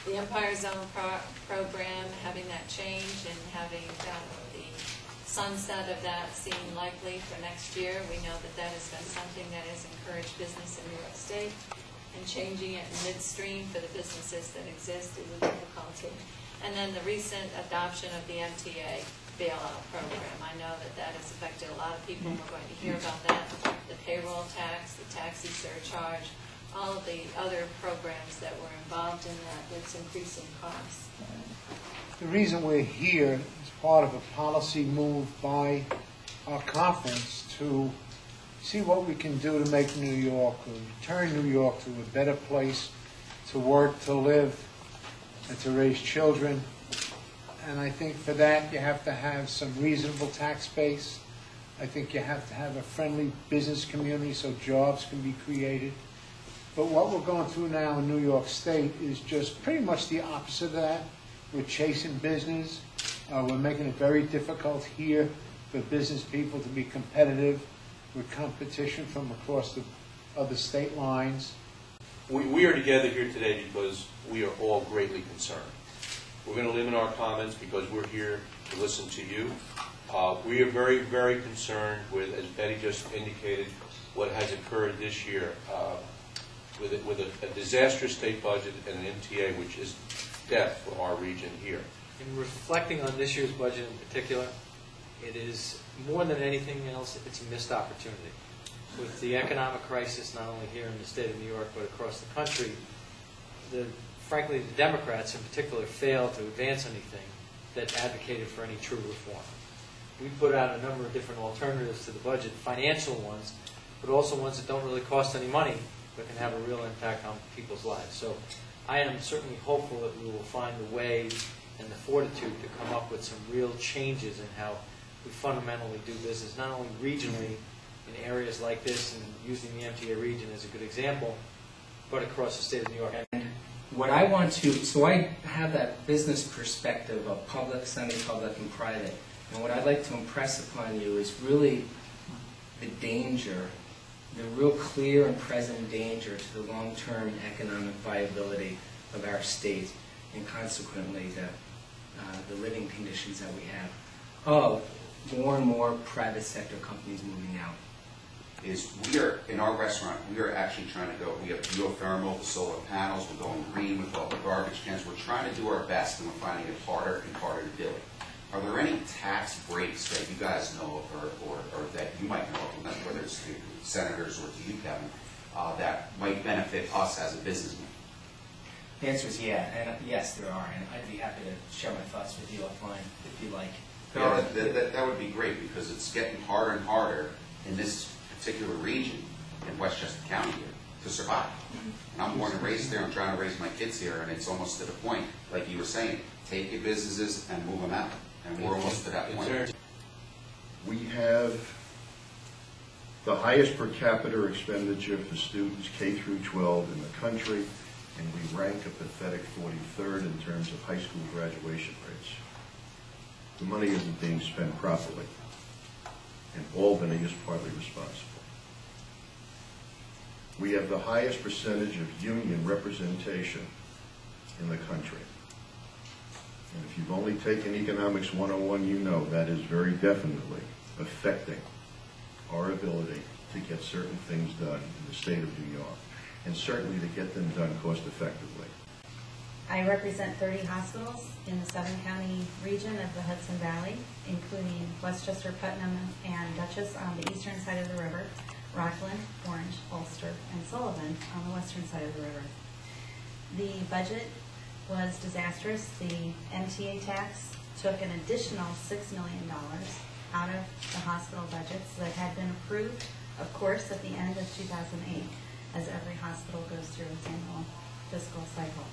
the Empire Zone program, having that change and having the sunset of that seem likely for next year. We know that that has been something that has encouraged business in New York State, and changing it midstream for the businesses that exist is a difficulty. And then the recent adoption of the MTA bailout program. I know that that has affected a lot of people. We're going to hear about that. The payroll tax, the taxi surcharge, all of the other programs that were involved in that's increasing costs. The reason we're here is part of a policy move by our conference to see what we can do to make New York, or turn New York to a better place to work, to live, and to raise children. And I think for that you have to have some reasonable tax base. I think you have to have a friendly business community so jobs can be created. But what we're going through now in New York State is just pretty much the opposite of that. We're chasing business. We're making it very difficult here for business people to be competitive with competition from across the other state lines. We are together here today because we are all greatly concerned. We're going to limit our comments because we're here to listen to you. We are very, very concerned with, as Betty just indicated, what has occurred this year with a disastrous state budget and an MTA, which is death for our region here. In reflecting on this year's budget in particular, it is more than anything else, it's a missed opportunity. With the economic crisis, not only here in the state of New York, but across the country, frankly, the Democrats in particular failed to advance anything that advocated for any true reform. We put out a number of different alternatives to the budget, financial ones, but also ones that don't really cost any money, but can have a real impact on people's lives. So I am certainly hopeful that we will find the way and the fortitude to come up with some real changes in how we fundamentally do business, not only regionally in areas like this, and using the MTA region as a good example, but across the state of New York. What I want to, so I have that business perspective of public, semi-public, and private. And what I'd like to impress upon you is really the danger, the real clear and present danger to the long-term economic viability of our state, and consequently the living conditions that we have of more and more private sector companies moving out. Is we are, in our restaurant, we are actually trying to go, we have geothermal, solar panels, we're going green with all the garbage cans. We're trying to do our best, and we're finding it harder and harder to do it. Are there any tax breaks that you guys know of, or that you might know of, whether it's to senators or to you, Kevin, that might benefit us as a businessman? The answer is yeah, and yes, there are, and I'd be happy to share my thoughts with you offline if you like. Yeah, that would be great, because it's getting harder and harder in this particular region in Westchester County here to survive. And I'm born and raised there. I'm trying to raise my kids here, and it's almost to the point, like you were saying, take your businesses and move them out. And we're almost to that point. We have the highest per capita expenditure for students K through 12 in the country, and we rank a pathetic 43rd in terms of high school graduation rates. The money isn't being spent properly, and Albany is partly responsible. We have the highest percentage of union representation in the country. And if you've only taken Economics 101, you know that is very definitely affecting our ability to get certain things done in the state of New York, and certainly to get them done cost effectively. I represent 30 hospitals in the 7-county region of the Hudson Valley, including Westchester, Putnam, and Dutchess on the eastern side of the river, Rockland, Orange, Ulster, and Sullivan on the western side of the river. The budget was disastrous. The MTA tax took an additional $6 million out of the hospital budgets that had been approved, of course, at the end of 2008, as every hospital goes through its annual fiscal cycle.